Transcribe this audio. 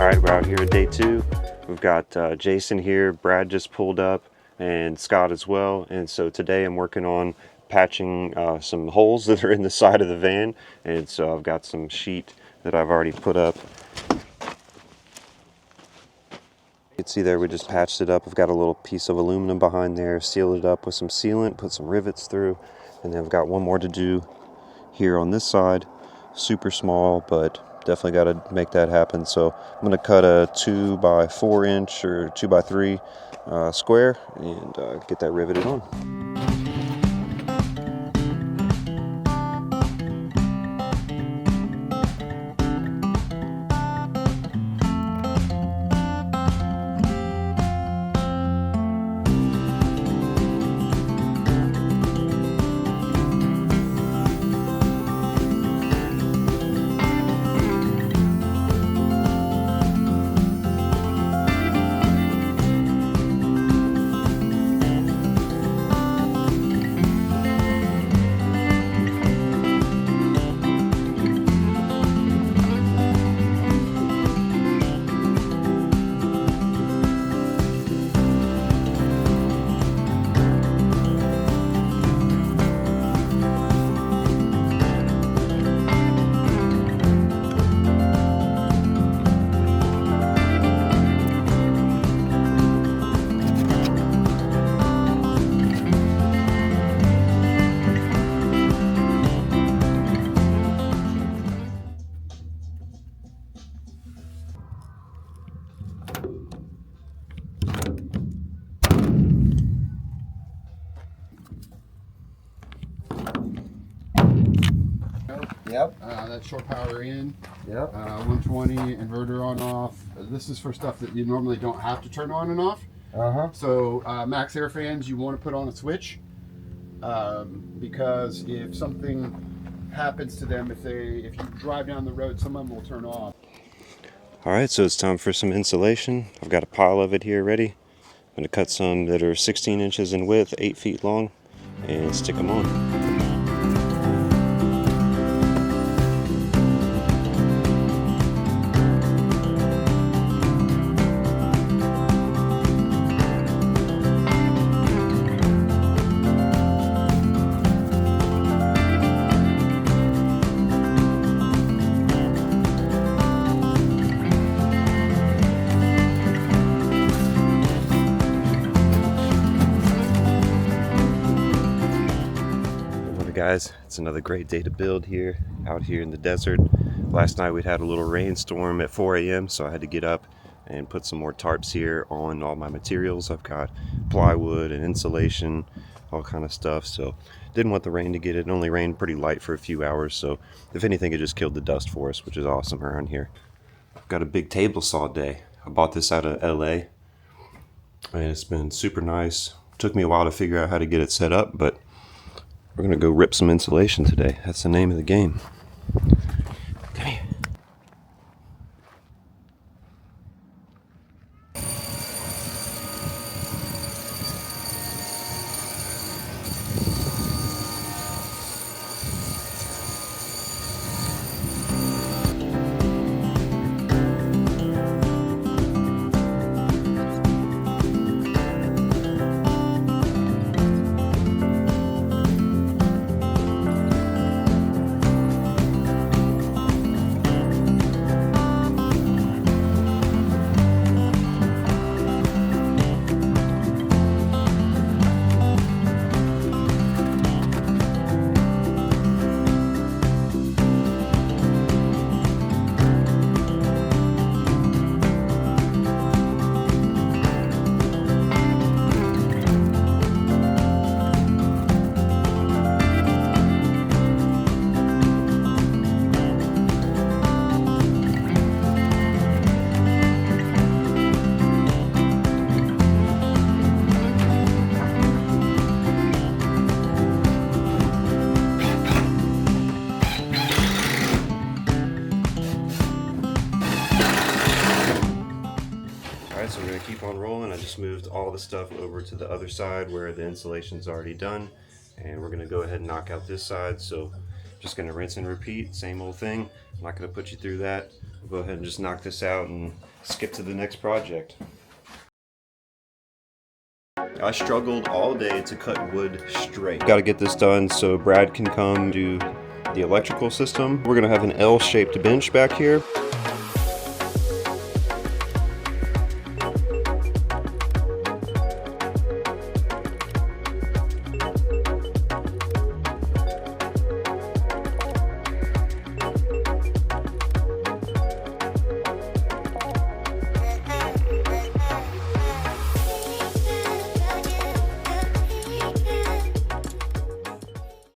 Alright, we're out here at day 2. We've got Jason here, Brad just pulled up, and Scott as well. And so today I'm working on patching some holes that are in the side of the van. And so I've got some sheet that I've already put up. You can see there we just patched it up. I've got a little piece of aluminum behind there, sealed it up with some sealant, put some rivets through. And then I've got one more to do here on this side. Super small, but definitely got to make that happen. So I'm going to cut a 2 by 4 inch or 2 by 3 square and get that riveted on. Yep. That's short power in. Yep. 120 inverter on off. This is for stuff that you normally don't have to turn on and off. So max air fans, you want to put on a switch because if something happens to them, if you drive down the road, some of them will turn off. Alright, so it's time for some insulation. I've got a pile of it here ready. I'm going to cut some that are 16 inches in width, 8 feet long, and stick them on. Guys, it's another great day to build here, out here in the desert. Last night we'd had a little rainstorm at 4 a.m. so I had to get up and put some more tarps here on all my materials. I've got plywood and insulation, all kind of stuff, so didn't want the rain to get it. It only rained pretty light for a few hours, so if anything it just killed the dust for us, which is awesome around here. I've got a big table saw day. I bought this out of LA and it's been super nice. Took me a while to figure out how to get it set up, but we're gonna go rip some insulation today. That's the name of the game. Come here. So we're going to keep on rolling. I just moved all the stuff over to the other side where the insulation's already done, and we're going to go ahead and knock out this side. So just going to rinse and repeat, same old thing. I'm not going to put you through that. We'll go ahead and just knock this out and skip to the next project. I struggled all day to cut wood straight. Got to get this done so Brad can come do the electrical system. We're going to have an L-shaped bench back here.